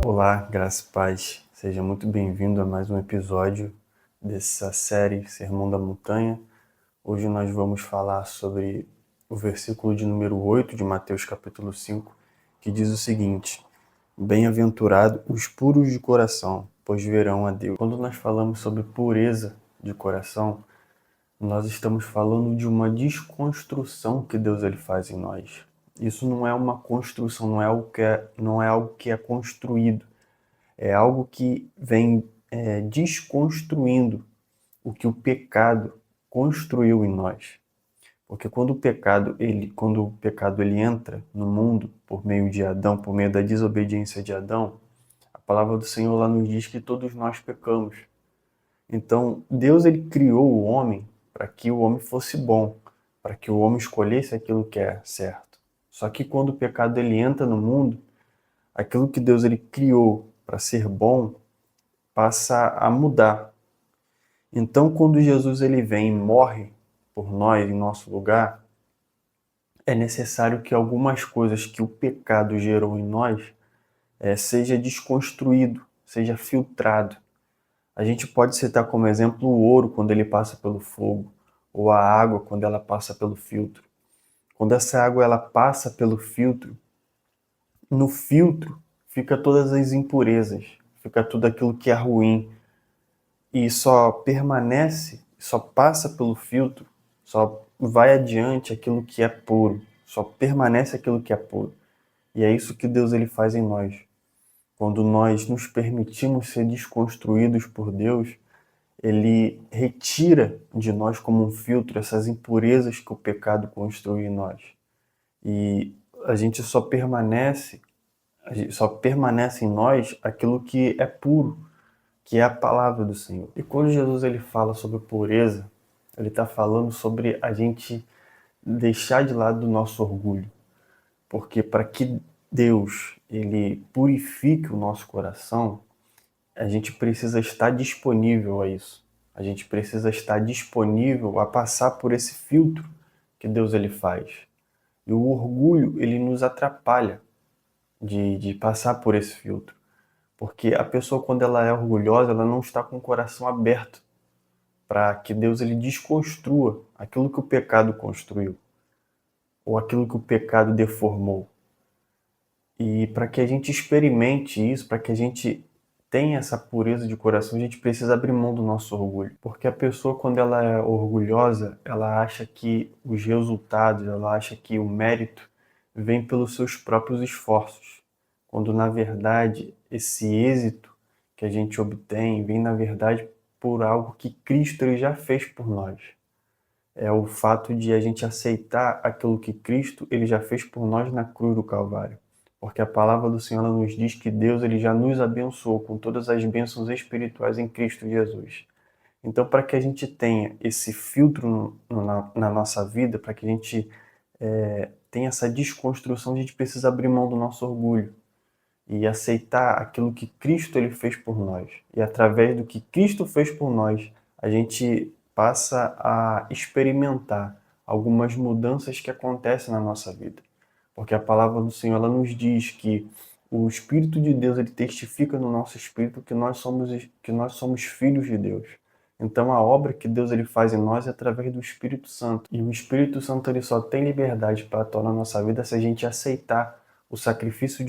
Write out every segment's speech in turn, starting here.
Olá, graça e paz. Seja muito bem-vindo a mais um episódio dessa série Sermão da Montanha. Hoje nós vamos falar sobre o versículo de número 8 de Mateus capítulo 5, que diz o seguinte: Bem-aventurado os puros de coração, pois verão a Deus. Quando nós falamos sobre pureza de coração, nós estamos falando de uma desconstrução que Deus ele faz em nós. Isso não é uma construção, não é algo que é construído. É algo que vem desconstruindo o que o pecado construiu em nós. Porque quando o pecado ele entra no mundo por meio de Adão, por meio da desobediência de Adão, a palavra do Senhor lá nos diz que todos nós pecamos. Então, Deus ele criou o homem para que o homem fosse bom, para que o homem escolhesse aquilo que é certo. Só que quando o pecado ele entra no mundo, aquilo que Deus ele criou para ser bom passa a mudar. Então, quando Jesus ele vem e morre por nós em nosso lugar, é necessário que algumas coisas que o pecado gerou em nós seja desconstruído, seja filtrado. A gente pode citar como exemplo o ouro quando ele passa pelo fogo, ou a água quando ela passa pelo filtro. Quando essa água ela passa pelo filtro, no filtro fica todas as impurezas, fica tudo aquilo que é ruim, e só permanece, só passa pelo filtro, só vai adiante aquilo que é puro, só permanece aquilo que é puro. E é isso que Deus ele faz em nós. Quando nós nos permitimos ser desconstruídos por Deus, ele retira de nós como um filtro essas impurezas que o pecado construiu em nós. E a gente só permanece em nós aquilo que é puro, que é a palavra do Senhor. E quando Jesus ele fala sobre pureza, ele está falando sobre a gente deixar de lado o nosso orgulho. Porque para que Deus ele purifique o nosso coração, a gente precisa estar disponível a isso. A gente precisa estar disponível a passar por esse filtro que Deus ele faz. E o orgulho ele nos atrapalha de passar por esse filtro. Porque a pessoa, quando ela é orgulhosa, ela não está com o coração aberto para que Deus ele desconstrua aquilo que o pecado construiu, ou aquilo que o pecado deformou. E para que a gente experimente isso, para que a gente tenha essa pureza de coração, a gente precisa abrir mão do nosso orgulho. Porque a pessoa, quando ela é orgulhosa, ela acha que os resultados, ela acha que o mérito vem pelos seus próprios esforços. Quando, na verdade, esse êxito que a gente obtém vem, na verdade, por algo que Cristo ele já fez por nós. É o fato de a gente aceitar aquilo que Cristo ele já fez por nós na cruz do Calvário. Porque a palavra do Senhor nos diz que Deus ele já nos abençoou com todas as bênçãos espirituais em Cristo Jesus. Então, para que a gente tenha esse filtro na nossa vida, para que a gente tenha essa desconstrução, a gente precisa abrir mão do nosso orgulho e aceitar aquilo que Cristo ele fez por nós. E através do que Cristo fez por nós, a gente passa a experimentar algumas mudanças que acontecem na nossa vida. Porque a palavra do Senhor ela nos diz que o Espírito de Deus ele testifica no nosso espírito que nós somos filhos de Deus. Então a obra que Deus ele faz em nós é através do Espírito Santo. E o Espírito Santo ele só tem liberdade para atuar na nossa vida se a gente aceitar o sacrifício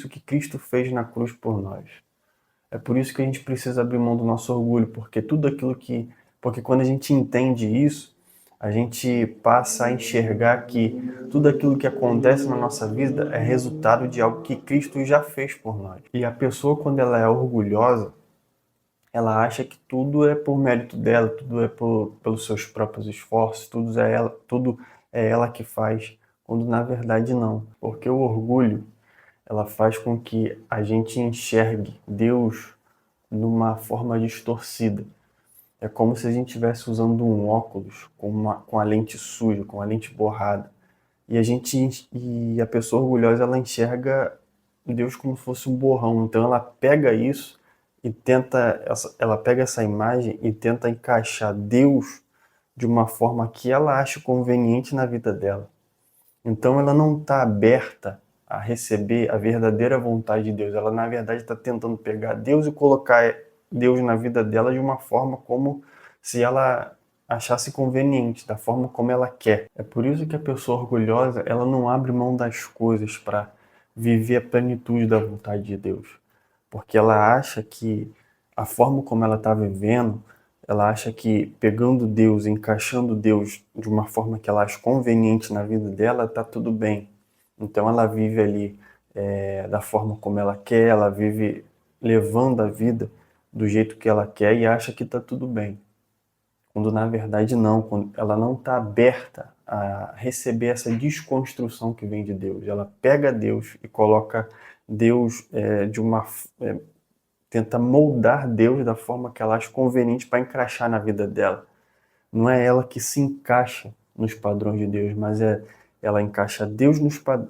que Cristo fez na cruz por nós. É por isso que a gente precisa abrir mão do nosso orgulho, porque quando a gente entende isso, a gente passa a enxergar que tudo aquilo que acontece na nossa vida é resultado de algo que Cristo já fez por nós. E a pessoa, quando ela é orgulhosa, ela acha que tudo é por mérito dela, tudo é pelos seus próprios esforços, tudo é ela que faz, quando na verdade não. Porque o orgulho, ela faz com que a gente enxergue Deus numa forma distorcida. É como se a gente estivesse usando um óculos com a lente suja, com a lente borrada. E a pessoa orgulhosa, ela enxerga Deus como se fosse um borrão. Então ela pega isso ela pega essa imagem e tenta encaixar Deus de uma forma que ela acha conveniente na vida dela. Então ela não está aberta a receber a verdadeira vontade de Deus. Ela, na verdade, está tentando pegar Deus e colocar Deus na vida dela de uma forma como se ela achasse conveniente, da forma como ela quer. É por isso que a pessoa orgulhosa, ela não abre mão das coisas para viver a plenitude da vontade de Deus. Porque ela acha que a forma como ela está vivendo, ela acha que pegando Deus, encaixando Deus de uma forma que ela acha conveniente na vida dela, está tudo bem. Então ela vive ali da forma como ela quer, ela vive levando a vida do jeito que ela quer e acha que está tudo bem. Quando na verdade não, quando ela não está aberta a receber essa desconstrução que vem de Deus. Ela pega Deus e coloca Deus tenta moldar Deus da forma que ela acha conveniente para encaixar na vida dela. Não é ela que se encaixa nos padrões de Deus, mas ela encaixa Deus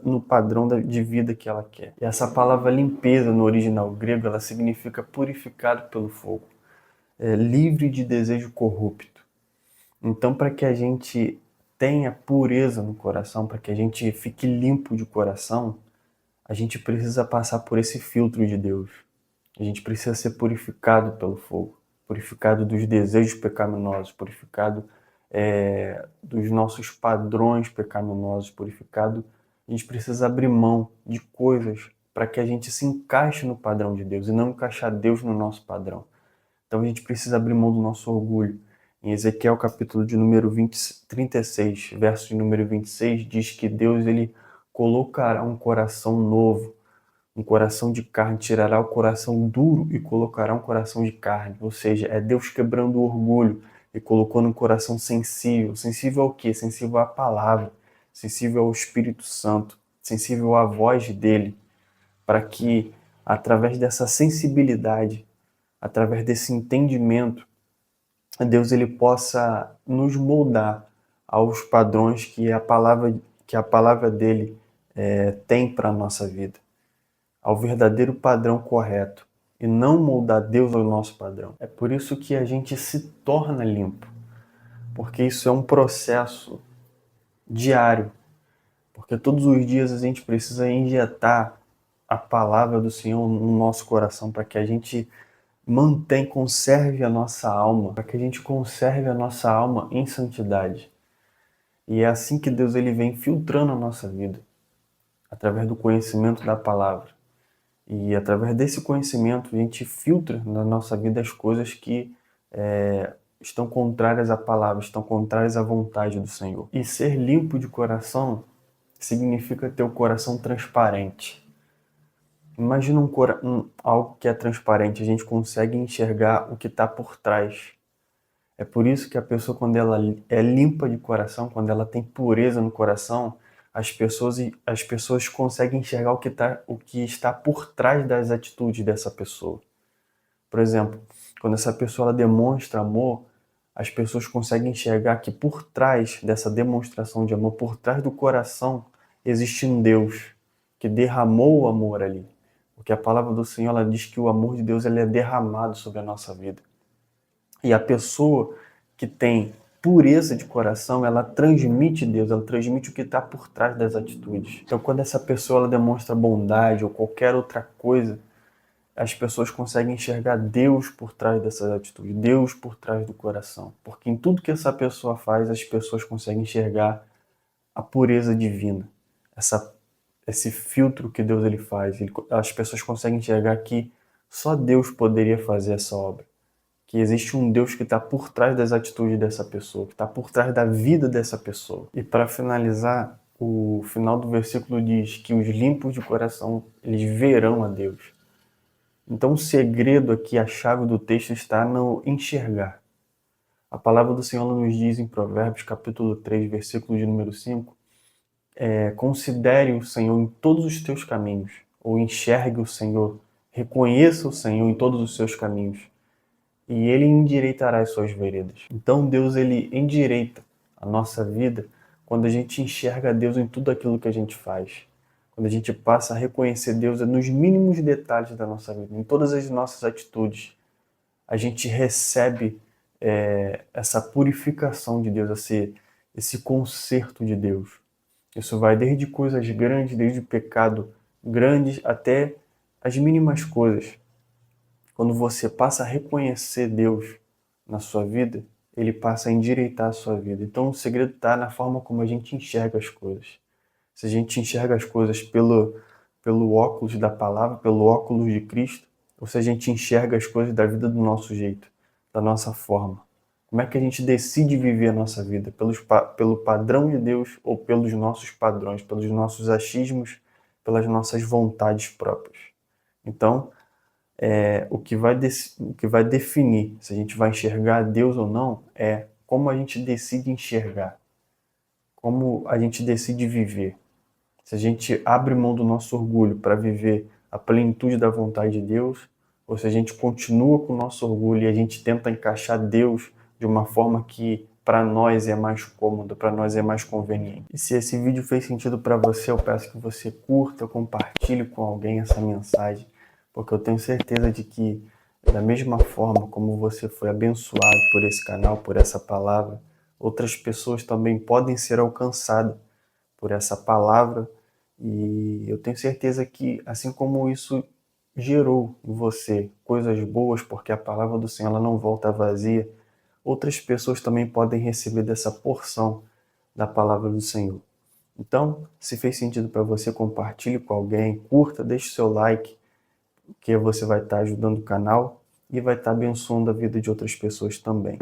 no padrão de vida que ela quer. E essa palavra limpeza no original grego, ela significa purificado pelo fogo, livre de desejo corrupto. Então, para que a gente tenha pureza no coração, para que a gente fique limpo de coração, a gente precisa passar por esse filtro de Deus. A gente precisa ser purificado pelo fogo, purificado dos desejos pecaminosos, purificado dos nossos padrões pecaminosos, purificado. A gente precisa abrir mão de coisas para que a gente se encaixe no padrão de Deus e não encaixar Deus no nosso padrão. Então a gente precisa abrir mão do nosso orgulho. Em Ezequiel capítulo de número 36, verso de número 26, diz que Deus ele colocará um coração novo, um coração de carne, tirará o coração duro e colocará um coração de carne. Ou seja, é Deus quebrando o orgulho e colocando um coração sensível. Sensível ao quê? Sensível à palavra, sensível ao Espírito Santo, sensível à voz dele, para que, através dessa sensibilidade, através desse entendimento, Deus ele possa nos moldar aos padrões que a palavra dele tem para a nossa vida, ao verdadeiro padrão correto, e não moldar Deus ao nosso padrão. É por isso que a gente se torna limpo, porque isso é um processo diário, porque todos os dias a gente precisa injetar a palavra do Senhor no nosso coração para que a gente conserve a nossa alma, para que a gente conserve a nossa alma em santidade. E é assim que Deus ele vem filtrando a nossa vida, através do conhecimento da palavra. E através desse conhecimento a gente filtra na nossa vida as coisas que estão contrárias à palavra, estão contrárias à vontade do Senhor. E ser limpo de coração significa ter o coração transparente. Imagina algo que é transparente, a gente consegue enxergar o que está por trás. É por isso que a pessoa, quando ela é limpa de coração, quando ela tem pureza no coração, as pessoas conseguem enxergar o que está por trás das atitudes dessa pessoa. Por exemplo, quando essa pessoa ela demonstra amor, as pessoas conseguem enxergar que por trás dessa demonstração de amor, por trás do coração, existe um Deus que derramou o amor ali. Porque a palavra do Senhor ela diz que o amor de Deus ele é derramado sobre a nossa vida. E a pessoa que tem pureza de coração, ela transmite Deus, ela transmite o que está por trás das atitudes. Então, quando essa pessoa ela demonstra bondade ou qualquer outra coisa, as pessoas conseguem enxergar Deus por trás dessas atitudes, Deus por trás do coração. Porque em tudo que essa pessoa faz, as pessoas conseguem enxergar a pureza divina, esse filtro que Deus ele faz. As pessoas conseguem enxergar que só Deus poderia fazer essa obra. Que existe um Deus que está por trás das atitudes dessa pessoa, que está por trás da vida dessa pessoa. E para finalizar, o final do versículo diz que os limpos de coração, eles verão a Deus. Então o segredo aqui, a chave do texto está no enxergar. A palavra do Senhor nos diz em Provérbios capítulo 3, versículo de número 5, considere o Senhor em todos os teus caminhos, ou enxergue o Senhor, reconheça o Senhor em todos os seus caminhos, e Ele endireitará as suas veredas. Então Deus ele endireita a nossa vida quando a gente enxerga Deus em tudo aquilo que a gente faz. quando a gente passa a reconhecer Deus é nos mínimos detalhes da nossa vida, em todas as nossas atitudes, a gente recebe essa purificação de Deus, esse conserto de Deus. Isso vai desde coisas grandes, desde pecado grandes até as mínimas coisas. Quando você passa a reconhecer Deus na sua vida, ele passa a endireitar a sua vida. Então o segredo está na forma como a gente enxerga as coisas. Se a gente enxerga as coisas pelo óculos da palavra, pelo óculos de Cristo, ou se a gente enxerga as coisas da vida do nosso jeito, da nossa forma. Como é que a gente decide viver a nossa vida? Pelo padrão de Deus ou pelos nossos padrões, pelos nossos achismos, pelas nossas vontades próprias? Então, o que vai definir se a gente vai enxergar Deus ou não é como a gente decide enxergar, como a gente decide viver. Se a gente abre mão do nosso orgulho para viver a plenitude da vontade de Deus, ou se a gente continua com o nosso orgulho e a gente tenta encaixar Deus de uma forma que para nós é mais cômoda, para nós é mais conveniente. E se esse vídeo fez sentido para você, eu peço que você curta, compartilhe com alguém essa mensagem, porque eu tenho certeza de que, da mesma forma como você foi abençoado por esse canal, por essa palavra, outras pessoas também podem ser alcançadas por essa palavra, e eu tenho certeza que, assim como isso gerou em você coisas boas, porque a palavra do Senhor ela não volta vazia, outras pessoas também podem receber dessa porção da palavra do Senhor. Então, se fez sentido para você, compartilhe com alguém, curta, deixe seu like, que você vai estar ajudando o canal e vai estar abençoando a vida de outras pessoas também.